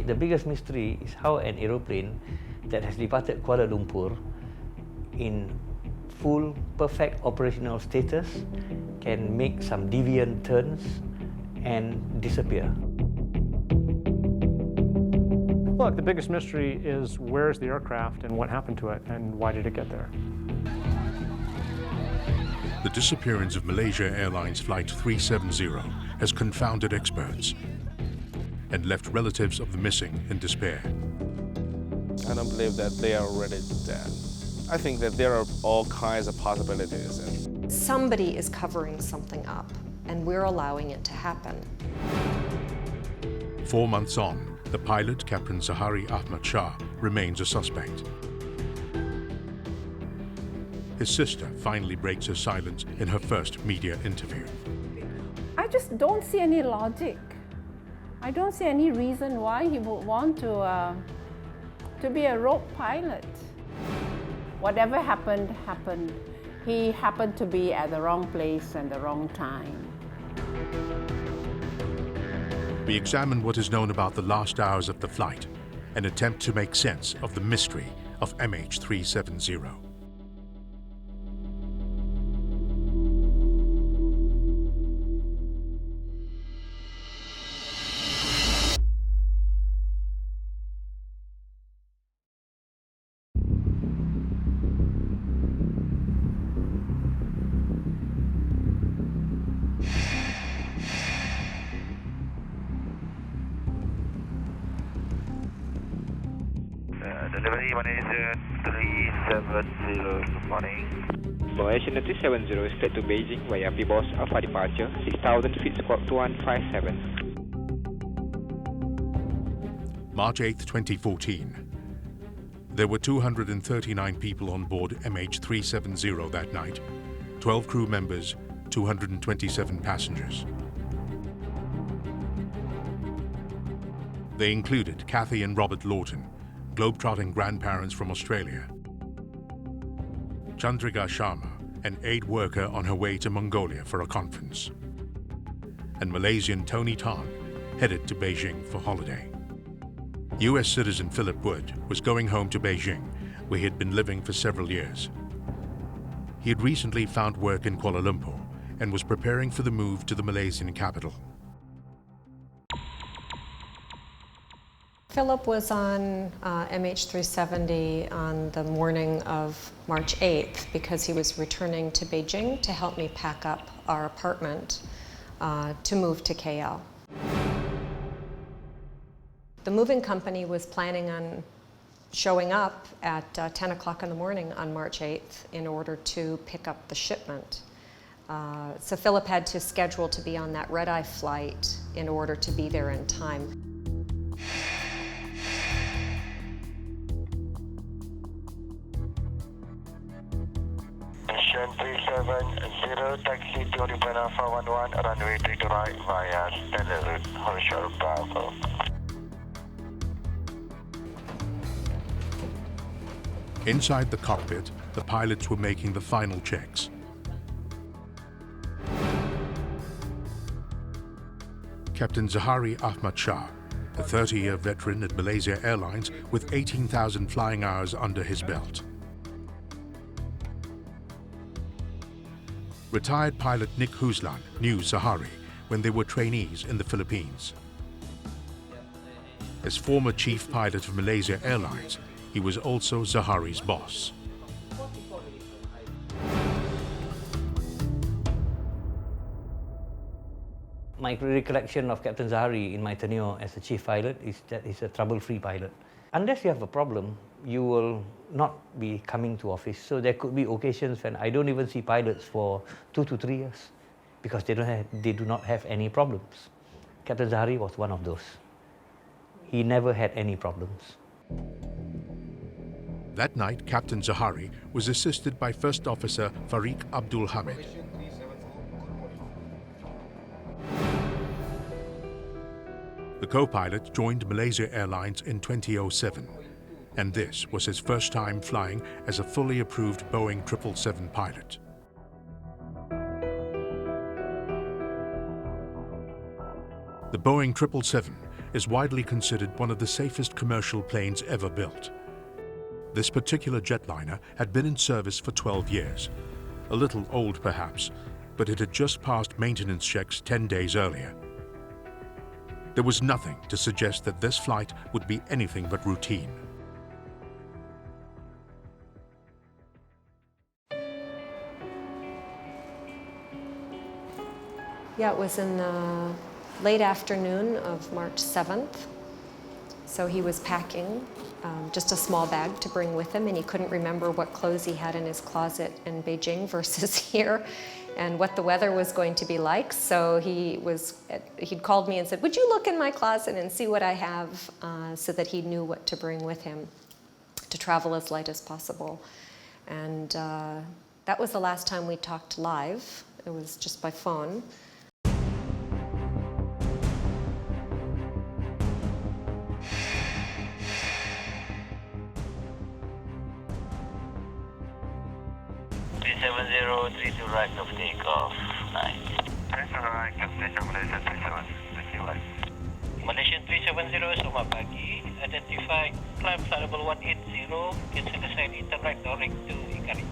the biggest mystery is how an aeroplane that has departed Kuala Lumpur in full, perfect operational status can make some deviant turns and disappear. Look, the biggest mystery is where's the aircraft and what happened to it and why did it get there? The disappearance of Malaysia Airlines Flight 370 has confounded experts and left relatives of the missing in despair. I don't believe that they are already dead. I think that there are all kinds of possibilities. Somebody is covering something up, and we're allowing it to happen. 4 months on, the pilot, Captain Zahari Ahmad Shah, remains a suspect. His sister finally breaks her silence in her first media interview. I just don't see any logic. I don't see any reason why he would want to be a rogue pilot. Whatever happened, happened. He happened to be at the wrong place and the wrong time. We examine what is known about the last hours of the flight and attempt to make sense of the mystery of MH370. Delivery Malaysia 370, good morning. Malaysia 370 is straight to Beijing via Pibos Alpha departure, 6,000 feet, squawk 2157. March 8, 2014. There were 239 people on board MH370 that night, 12 crew members, 227 passengers. They included Kathy and Robert Lawton, globetrotting grandparents from Australia, Chandrika Sharma, an aid worker on her way to Mongolia for a conference, and Malaysian Tony Tan, headed to Beijing for holiday. US citizen Philip Wood was going home to Beijing, where he had been living for several years. He had recently found work in Kuala Lumpur and was preparing for the move to the Malaysian capital. Philip was on MH370 on the morning of March 8th because he was returning to Beijing to help me pack up our apartment to move to KL. The moving company was planning on showing up at 10 o'clock in the morning on March 8th in order to pick up the shipment. So Philip had to schedule to be on that red-eye flight in order to be there in time. Station 370, taxi to Ribbon Alpha 11, runway 32 right via standard route, Horseshoe Bravo. Inside the cockpit, the pilots were making the final checks. Captain Zahari Ahmad Shah, a 30-year veteran at Malaysia Airlines with 18,000 flying hours under his belt. Retired pilot Nick Huslan knew Zahari when they were trainees in the Philippines. As former chief pilot of Malaysia Airlines, he was also Zahari's boss. My recollection of Captain Zahari in my tenure as a chief pilot is that he's a trouble-free pilot. Unless you have a problem, you will not be coming to office. So there could be occasions when I don't even see pilots for 2 to 3 years because they do not have any problems. Captain Zahari was one of those. He never had any problems. That night, Captain Zahari was assisted by First Officer Fariq Abdul Hamid. The co-pilot joined Malaysia Airlines in 2007, and this was his first time flying as a fully approved Boeing 777 pilot. The Boeing 777 is widely considered one of the safest commercial planes ever built. This particular jetliner had been in service for 12 years. A little old perhaps, but it had just passed maintenance checks 10 days earlier. There was nothing to suggest that this flight would be anything but routine. Yeah, it was in the late afternoon of March 7th. So he was packing just a small bag to bring with him, and he couldn't remember what clothes he had in his closet in Beijing versus here, and what the weather was going to be like. So he'd called me and said, "Would you look in my closet and see what I have," so that he knew what to bring with him to travel as light as possible. And that was the last time we talked live. It was just by phone. to right of takeoff. Nice. Alright, Station Malaysia 37. Thank you. Malaysian 370, selamat pagi. Identified climb flight level 180. Cancel the side interact direct to Ikari.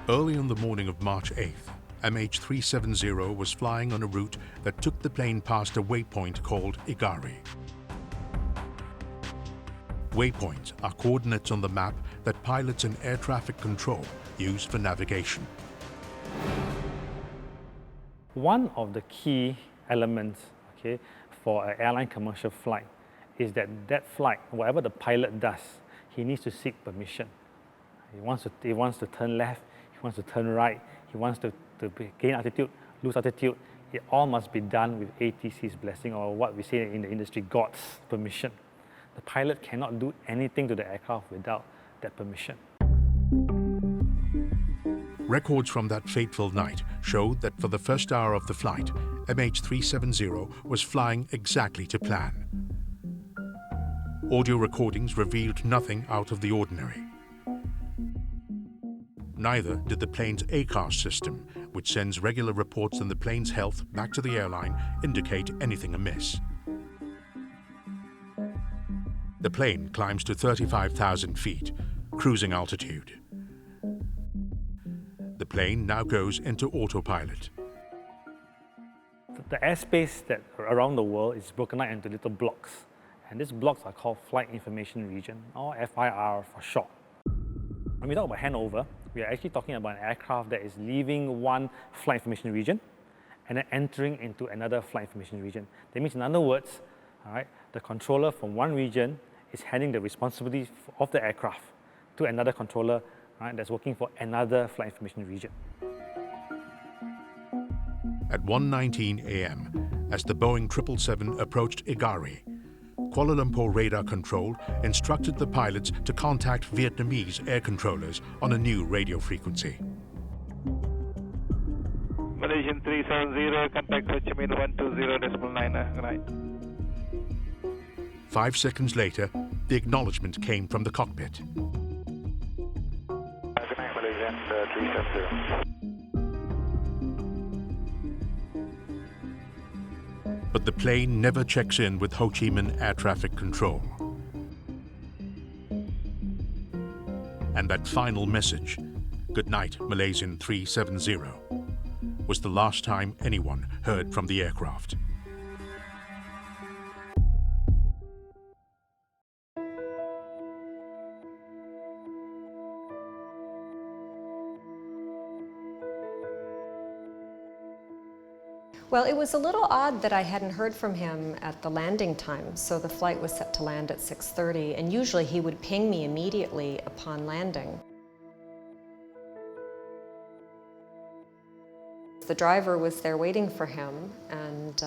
Early on the morning of March 8th, MH370 was flying on a route that took the plane past a waypoint called Igari. Waypoints are coordinates on the map that pilots in air traffic control use for navigation. One of the key elements, for an airline commercial flight is that flight, whatever the pilot does, he needs to seek permission. He wants to turn left, he wants to turn right, he wants to gain altitude, lose altitude. It all must be done with ATC's blessing, or what we say in the industry, God's permission. The pilot cannot do anything to the aircraft without that permission. Records from that fateful night showed that for the first hour of the flight, MH370 was flying exactly to plan. Audio recordings revealed nothing out of the ordinary. Neither did the plane's ACARS system, which sends regular reports on the plane's health back to the airline, indicate anything amiss. The plane climbs to 35,000 feet, cruising altitude. The plane now goes into autopilot. The airspace that around the world is broken out into little blocks, and these blocks are called Flight Information Region, or FIR for short. When we talk about handover, we are actually talking about an aircraft that is leaving one flight information region and then entering into another flight information region. That means, in other words, the controller from one region is handing the responsibility of the aircraft to another controller that's working for another flight information region. At 1:19 a.m., as the Boeing 777 approached Igari, Kuala Lumpur Radar Control instructed the pilots to contact Vietnamese air controllers on a new radio frequency. Malaysian 370, contact Ho Chi Minh 120.9, good night. 5 seconds later, the acknowledgement came from the cockpit. Good night, Malaysian 370. But the plane never checks in with Ho Chi Minh Air Traffic Control. And that final message, "Good night, Malaysian 370, was the last time anyone heard from the aircraft. Well, it was a little odd that I hadn't heard from him at the landing time. So the flight was set to land at 6:30, and usually he would ping me immediately upon landing. The driver was there waiting for him, and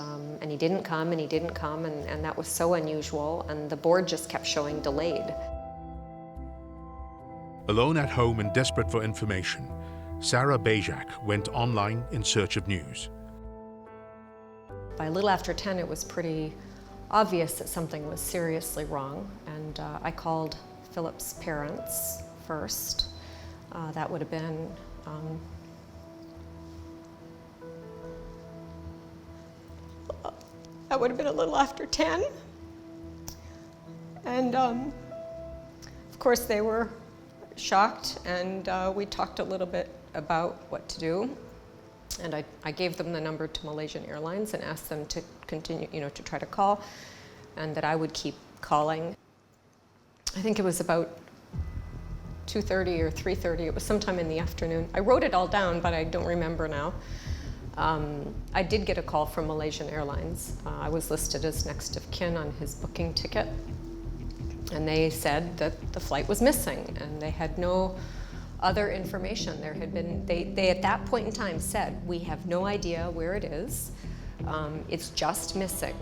he didn't come, and that was so unusual, and the board just kept showing delayed. Alone at home and desperate for information, Sarah Bajak went online in search of news. By a little after 10, it was pretty obvious that something was seriously wrong, and I called Philip's parents first. That would have been That would have been a little after 10. And of course they were shocked, and we talked a little bit about what to do. And I gave them the number to Malaysian Airlines and asked them to continue, to try to call, and that I would keep calling. I think it was about 2:30 or 3:30. It was sometime in the afternoon. I wrote it all down, but I don't remember now. I did get a call from Malaysian Airlines. I was listed as next of kin on his booking ticket. And they said that the flight was missing, and they had no other information. There had been, they at that point in time said, we have no idea where it is. It's just missing.